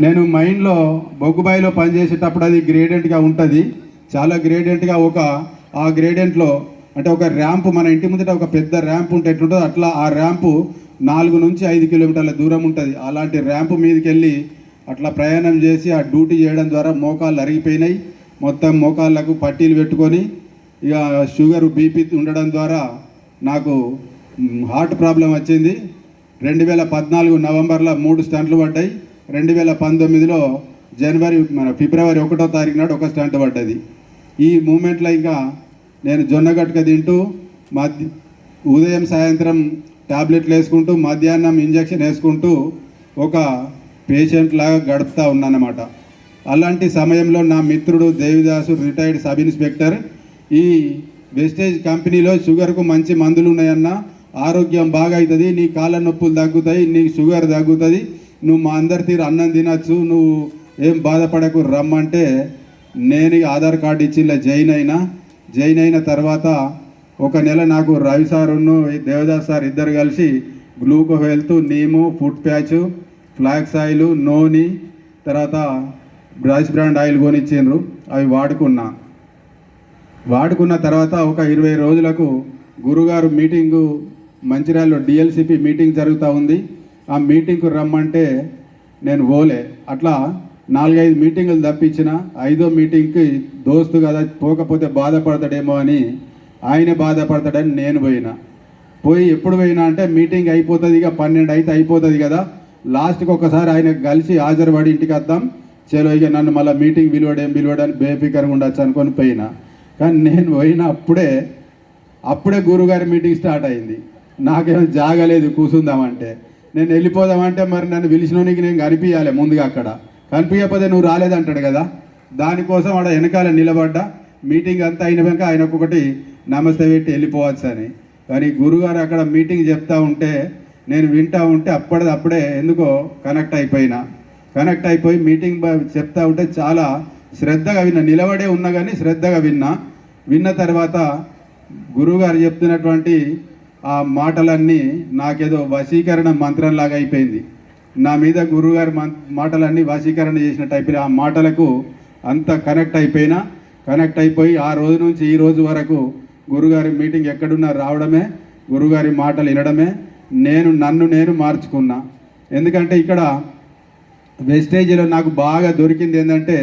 నేను మైండ్లో బొగ్గుబాయిలో పనిచేసేటప్పుడు అది గ్రేడియంట్గా ఉంటుంది, చాలా గ్రేడియంట్గా. ఆ గ్రేడియంట్లో అంటే ఒక ర్యాంపు, మన ఇంటి ముందట ఒక పెద్ద ర్యాంప్ ఉంటే ఎట్లుంటుందో అట్లా ఆ ర్యాంపు 4 నుంచి 5 కిలోమీటర్ల దూరం ఉంటుంది. అలాంటి ర్యాంపు మీదకి వెళ్ళి అట్లా ప్రయాణం చేసి ఆ డ్యూటీ చేయడం ద్వారా మోకాళ్ళు అరిగిపోయినాయి. మొత్తం మోకాళ్ళకు పట్టీలు పెట్టుకొని ఇక షుగర్ బీపీ ఉండడం ద్వారా నాకు హార్ట్ ప్రాబ్లం వచ్చింది. 2014 నవంబర్లో 3 స్టంట్లు పడ్డాయి. 2019లో ఫిబ్రవరి 1వ తారీఖు నాడు ఒక స్టంట్ పడ్డది. ఈ మూమెంట్లో ఇంకా నేను జొన్నగట్టుక తింటూ ఉదయం సాయంత్రం టాబ్లెట్లు వేసుకుంటూ మధ్యాహ్నం ఇంజక్షన్ వేసుకుంటూ ఒక పేషెంట్ లాగా గడుపుతూ ఉన్నానన్నమాట. అలాంటి సమయంలో నా మిత్రుడు దేవిదాసు రిటైర్డ్ సబ్ ఇన్స్పెక్టర్, ఈ వెస్టేజ్ కంపెనీలో షుగర్కు మంచి మందులు ఉన్నాయన్న, ఆరోగ్యం బాగా అవుతుంది, నీ కాళ్ళ నొప్పులు తగ్గుతాయి, నీ షుగర్ తగ్గుతుంది, నువ్వు మా అందరి తీరు అన్నం తినచ్చు, నువ్వు ఏం బాధపడకు రమ్మంటే నేను ఆధార్ కార్డు ఇచ్చి ఇలా జాయిన్ అయిన తర్వాత ఒక నెల నాకు రవి సారును దేవదాస్ సార్ ఇద్దరు కలిసి గ్లూకో హెల్త్, నీము, ఫుడ్ ప్యాచ్, ఫ్లాక్స్ ఆయిల్, నూనె, తర్వాత రైస్ బ్రాండ్ ఆయిల్ కొనిచ్చిండ్రు. అవి వాడుకున్న తర్వాత ఒక 20 రోజులకు గురుగారు మీటింగు మంచిర్యాలలో డిఎల్సిపి మీటింగ్ జరుగుతూ ఉంది. ఆ మీటింగ్కు రమ్మంటే నేను పోలే. అట్లా 4-5 మీటింగులు తప్పించిన 5వ మీటింగ్కి దోస్తు కదా పోకపోతే బాధపడతాడేమో అని, ఆయన బాధపడతాడని నేను పోయి ఎప్పుడు పోయినా అంటే మీటింగ్ అయిపోతుంది, ఇక 12 అయితే అయిపోతుంది కదా, లాస్ట్కి ఒకసారి ఆయన కలిసి హాజరుపడి ఇంటికి వద్దాం, చలో ఇక నన్ను మళ్ళీ మీటింగ్ పిలువడని బేఫికర్గా ఉండొచ్చు అనుకొని పోయినా. కానీ నేను పోయినా అప్పుడే గురుగారి మీటింగ్ స్టార్ట్ అయింది. నాకేమో జాగలేదు కూర్చుందామంటే. నేను వెళ్ళిపోదామంటే మరి నన్ను పిలిచినోనికి నేను కనిపించాలి ముందుగా. అక్కడ కనిపించకపోతే నువ్వు రాలేదంటాడు కదా, దానికోసం ఆడ వెనకాల నిలబడ్డా. మీటింగ్ అంతా అయినాక ఆయనకు ఒకటి నమస్తే పెట్టి వెళ్ళిపోవచ్చు అని. కానీ గురుగారు అక్కడ మీటింగ్ చెప్తా ఉంటే నేను వింటూ ఉంటే అప్పుడే ఎందుకో కనెక్ట్ అయిపోయి మీటింగ్ చెప్తా ఉంటే చాలా శ్రద్ధగా విన్నా. నిలబడే ఉన్నా కానీ శ్రద్ధగా విన్న తర్వాత గురువుగారు చెప్తున్నటువంటి ఆ మాటలన్నీ నాకేదో వశీకరణ మంత్రంలాగా అయిపోయింది. నా మీద గురువుగారి మాటలన్నీ వశీకరణ చేసినట్టు అయిపోయి ఆ మాటలకు అంత కనెక్ట్ అయిపోయి ఆ రోజు నుంచి ఈ రోజు వరకు గురుగారి మీటింగ్ ఎక్కడున్నా రావడమే, గురుగారి మాటలు వినడమే. నన్ను నేను మార్చుకున్నా. ఎందుకంటే ఇక్కడ వెస్టేజీలో నాకు బాగా దొరికింది ఏంటంటే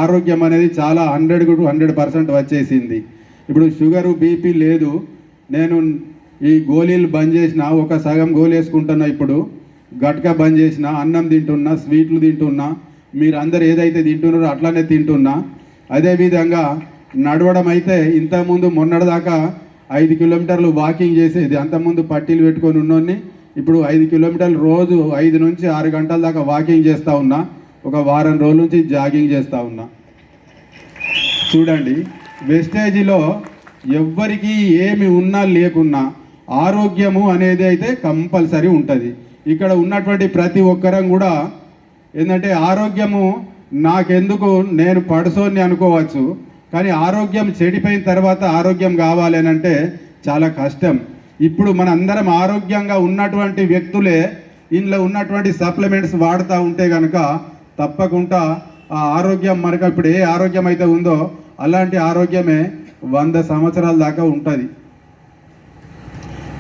ఆరోగ్యం అనేది చాలా 100% వచ్చేసింది. ఇప్పుడు షుగరు బీపీ లేదు. నేను ఈ గోళీలు బంద్ చేసిన, ఒక సగం గోళీ వేసుకుంటున్నా. ఇప్పుడు గట్కా బంద్ చేసిన, అన్నం తింటున్నా, స్వీట్లు తింటున్నా, మీరు అందరు ఏదైతే తింటున్నారో అట్లానే తింటున్నా. అదేవిధంగా నడవడం అయితే ఇంతకుముందు మొన్నటిదాకా 5 కిలోమీటర్లు వాకింగ్ చేసేది. అంతకుముందు పట్టీలు పెట్టుకొని ఉన్నోన్ని ఇప్పుడు 5 కిలోమీటర్లు రోజు 5 నుంచి 6 గంటల దాకా వాకింగ్ చేస్తూ ఉన్నా. ఒక వారం రోజుల నుంచి జాగింగ్ చేస్తూ ఉన్నా. చూడండి, వెస్టేజీలో ఎవ్వరికి ఏమి ఉన్నా లేకున్నా ఆరోగ్యము అనేది అయితే కంపల్సరీ ఉంటుంది. ఇక్కడ ఉన్నటువంటి ప్రతి ఒక్కరం కూడా ఏంటంటే ఆరోగ్యము నాకెందుకు, నేను పడుసోని అనుకోవచ్చు, కానీ ఆరోగ్యం చెడిపోయిన తర్వాత ఆరోగ్యం కావాలి అని అంటే చాలా కష్టం. ఇప్పుడు మన అందరం ఆరోగ్యంగా ఉన్నటువంటి వ్యక్తులే ఇందులో ఉన్నటువంటి సప్లిమెంట్స్ వాడుతూ ఉంటే కనుక తప్పకుండా ఆ ఆరోగ్యం మనకు ఇప్పుడు ఏ ఆరోగ్యం అయితే ఉందో అలాంటి ఆరోగ్యమే 100 సంవత్సరాల దాకా ఉంటుంది.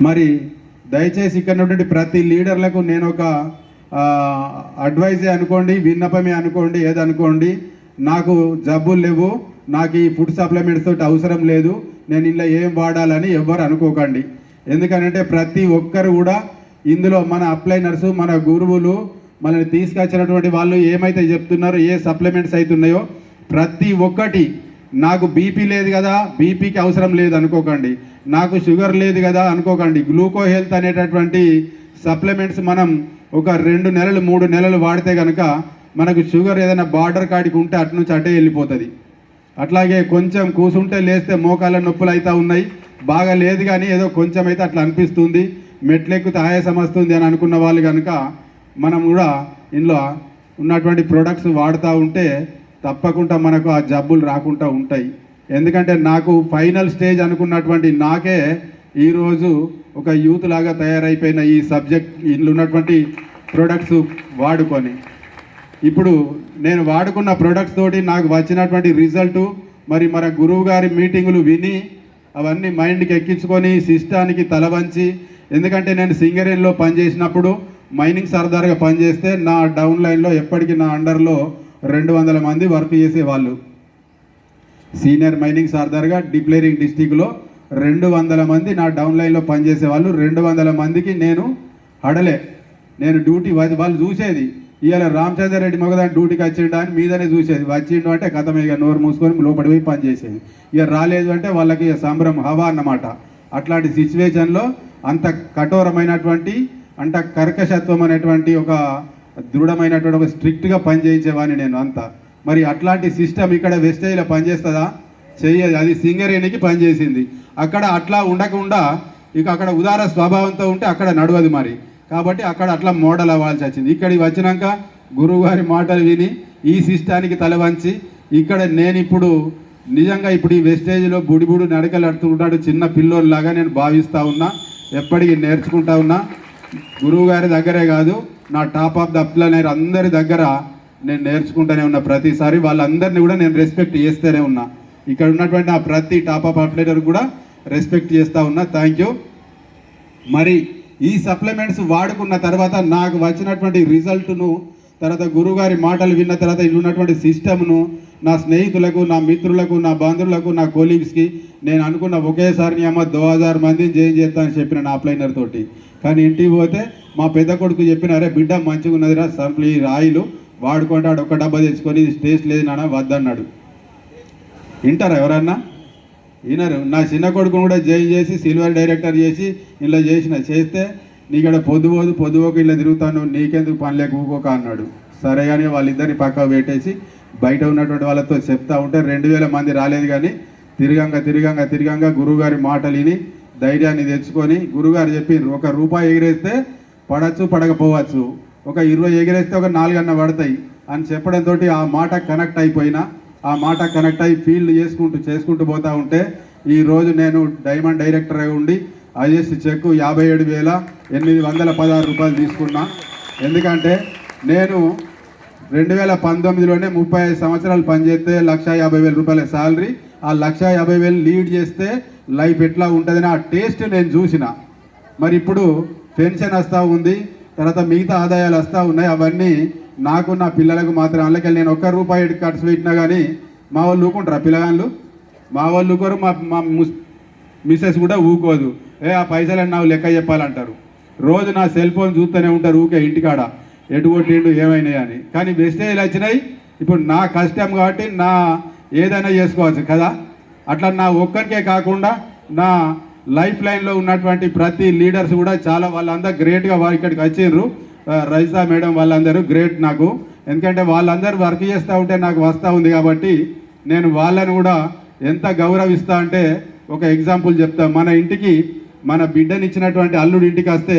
మరి దయచేసి ఇక్కడ ఉన్నటువంటి ప్రతి లీడర్లకు నేను ఒక అడ్వైజే అనుకోండి, విన్నపమే అనుకోండి, ఏదనుకోండి, నాకు జబ్బులు లేవు, నాకు ఈ ఫుడ్ సప్లిమెంట్స్ తోటి అవసరం లేదు, నేను ఇలా ఏం వాడాలని ఎవ్వరు అనుకోకండి. ఎందుకంటే ప్రతి ఒక్కరు కూడా ఇందులో మన అప్లైనర్సు, మన గురువులు, మనల్ని తీసుకొచ్చినటువంటి వాళ్ళు ఏమైతే చెప్తున్నారో, ఏ సప్లిమెంట్స్ అవుతున్నాయో ప్రతి ఒక్కటి, నాకు బీపీ లేదు కదా, బీపీకి అవసరం లేదు అనుకోకండి, నాకు షుగర్ లేదు కదా అనుకోకండి. గ్లూకో హెల్త్ అనేటటువంటి సప్లిమెంట్స్ మనం ఒక 2 నెలలు 3 నెలలు వాడితే కనుక మనకు షుగర్ ఏదైనా బార్డర్ కాడికి ఉంటే అటు నుంచి అటే వెళ్ళిపోతుంది. అట్లాగే కొంచెం కూసుంటే లేస్తే మోకాళ్ళ నొప్పులు అవుతూ ఉన్నాయి, బాగా లేదు కానీ ఏదో కొంచెం అయితే అట్లా అనిపిస్తుంది, మెట్లెక్కితే ఆయాసం వస్తుంది అని అనుకున్న వాళ్ళు కనుక మనం కూడా ఇందులో ఉన్నటువంటి ప్రొడక్ట్స్ వాడుతూ ఉంటే తప్పకుండా మనకు ఆ జబ్బులు రాకుండా ఉంటాయి. ఎందుకంటే నాకు ఫైనల్ స్టేజ్ అనుకున్నటువంటి నాకే ఈరోజు ఒక యూత్ లాగా తయారైపోయిన ఈ సబ్జెక్ట్ ఇందులో ఉన్నటువంటి ప్రొడక్ట్స్ వాడుకొని ఇప్పుడు నేను వాడుకున్న ప్రొడక్ట్స్ తోటి నాకు వచ్చినటువంటి రిజల్టు మరి మన గురువు గారి మీటింగులు విని అవన్నీ మైండ్కి ఎక్కించుకొని సిస్టానికి తల వంచి, ఎందుకంటే నేను సింగరేణిలో పనిచేసినప్పుడు మైనింగ్ సర్దార్గా పనిచేస్తే నా డౌన్ లైన్లో ఎప్పటికీ నా అండర్లో 200 మంది వర్క్ చేసేవాళ్ళు. సీనియర్ మైనింగ్ సర్దార్గా డిప్లేరింగ్ డిస్టిక్లో 200 మంది నా డౌన్ లైన్లో పనిచేసేవాళ్ళు. 200 మందికి నేను హడలే, నేను డ్యూటీ వాళ్ళు చూసేది. ఇవాళ రామచంద్ర రెడ్డి మొగదాని డ్యూటీకి వచ్చిండు అని మీదనే చూసేది. వచ్చిండు అంటే కథమే, ఇక నోరు మూసుకొని లోపలి పోయి పని చేసేది. ఇక రాలేదు అంటే వాళ్ళకి సంబరం హవా అన్నమాట. అట్లాంటి సిచ్యువేషన్లో అంత కఠోరమైనటువంటి అంత కర్కశత్వం అనేటువంటి ఒక దృఢమైనటువంటి ఒక స్ట్రిక్ట్గా పనిచేయించేవాడిని నేను అంతా. మరి అట్లాంటి సిస్టమ్ ఇక్కడ వెస్టేజ్లో పనిచేస్తుందా? చెయ్యదు. అది సింగరేణికి పనిచేసింది. అక్కడ అట్లా ఉండకుండా ఇక అక్కడ ఉదార స్వభావంతో ఉంటే అక్కడ నడవదు మరి. కాబట్టి అక్కడ అట్లా మోడల్ అవ్వాల్సి వచ్చింది. ఇక్కడికి వచ్చినాక గురువుగారి మాటలు విని ఈ సిస్టానికి తల వంచి ఇక్కడ నేను ఇప్పుడు నిజంగా ఇప్పుడు ఈ వెస్టేజ్లో బుడిబుడు నడకలు అడుతుంటాడు చిన్న పిల్లోళ్ళలాగా నేను భావిస్తూ ఉన్నా. ఎప్పటికీ నేర్చుకుంటా ఉన్నా. గురువు గారి దగ్గరే కాదు, నా టాప్ ఆఫ్ ద అప్లైనర్ అందరి దగ్గర నేను నేర్చుకుంటూనే ఉన్నా. ప్రతిసారి వాళ్ళందరినీ కూడా నేను రెస్పెక్ట్ చేస్తూనే ఉన్నా. ఇక్కడ ఉన్నటువంటి ఆ ప్రతి టాప్ ఆఫ్ అప్లైనర్ కూడా రెస్పెక్ట్ చేస్తూ ఉన్నా. Thank you. మరి ఈ సప్లిమెంట్స్ వాడుకున్న తర్వాత నాకు వచ్చినటువంటి రిజల్ట్ను, తర్వాత గురువుగారి మాటలు విన్న తర్వాత ఇది ఉన్నటువంటి సిస్టమ్ను నా స్నేహితులకు, నా మిత్రులకు, నా బంధువులకు, నా కొలీగ్స్కి నేను అనుకున్న ఒకేసారి అమ్మ 2000 మందిని జాయిన్ చేస్తానని చెప్పిన నా అప్లైనర్ తోటి. కానీ ఇంటికి పోతే మా పెద్ద కొడుకు చెప్పినారే, బిడ్డ మంచిగా ఉన్నదిరా సంప్లీ ఆయిల్ వాడుకుంటాడు, ఒక డబ్బా తెచ్చుకొని ఇది టేస్ట్ లేదు నాన్న వద్దన్నాడు. వింటారా ఎవరన్నా? వినరు. నా చిన్న కొడుకును కూడా జాయిన్ చేసి సిల్వర్ డైరెక్టర్ చేసి ఇలా చేస్తే నీకడ పొద్దుపోక ఇలా తిరుగుతాను, నీకెందుకు పని లేక ఊకోక అన్నాడు. సరే కానీ వాళ్ళిద్దరిని పక్క పెట్టేసి బయట ఉన్నటువంటి వాళ్ళతో చెప్తా ఉంటే 2000 మంది రాలేదు. కానీ తిరగంగా గురువుగారి మాటలు విని ధైర్యాన్ని తెచ్చుకొని గురువుగారు చెప్పిండ్రు, ₹1 ఎగిరేస్తే పడచ్చు పడకపోవచ్చు, ఒక 20 ఎగిరేస్తే ఒక 4 అన్న పడతాయి అని చెప్పడంతో ఆ మాట కనెక్ట్ అయిపోయినా. ఆ మాట కనెక్ట్ అయ్యి ఫీల్డ్ చేసుకుంటూ పోతూ ఉంటే ఈరోజు నేను డైమండ్ డైరెక్టర్గా ఉండి హైయెస్ట్ చెక్ ₹57,816 తీసుకున్నా. ఎందుకంటే నేను 2019లోనే 35 సంవత్సరాలు పనిచేస్తే ₹150,000 శాలరీ. ఆ ₹150,000 లీడ్ చేస్తే లైఫ్ ఎట్లా ఉంటుందని ఆ టేస్ట్ నేను చూసిన. మరి ఇప్పుడు పెన్షన్ వస్తూ ఉంది, తర్వాత మిగతా ఆదాయాలు వస్తూ ఉన్నాయి. అవన్నీ నాకు నా పిల్లలకు మాత్రం అందులోకెళ్ళి నేను ₹1 ఖర్చు పెట్టినా కానీ మా వాళ్ళు ఊకుంటారా? పిల్లగాళ్ళు మా వాళ్ళు ఊకోరు, మా మిస్సెస్ కూడా ఊకోదు. ఆ పైసలని నాకు లెక్క చెప్పాలంటారు. రోజు నా సెల్ ఫోన్ చూస్తూనే ఉంటారు ఊకే ఇంటికాడ, ఎటు కొట్టిండు ఏమైనాయి అని. కానీ వెస్టేజ్లు వచ్చినాయి. ఇప్పుడు నా కష్టం కాబట్టి నా ఏదైనా చేసుకోవచ్చు కదా. అట్లా నా ఒక్కరికే కాకుండా నా లైఫ్ లైన్లో ఉన్నటువంటి ప్రతి లీడర్స్ కూడా చాలా వాళ్ళందరూ గ్రేట్గా వారు ఇక్కడికి వచ్చిండ్రు. రైజా మేడం వాళ్ళందరూ గ్రేట్ నాకు. ఎందుకంటే వాళ్ళందరూ వర్క్ చేస్తూ ఉంటే నాకు వస్తూ ఉంది కాబట్టి నేను వాళ్ళని కూడా ఎంత గౌరవిస్తా అంటే ఒక ఎగ్జాంపుల్ చెప్తా. మన ఇంటికి మన బిడ్డనిచ్చినటువంటి అల్లుడి ఇంటికి వస్తే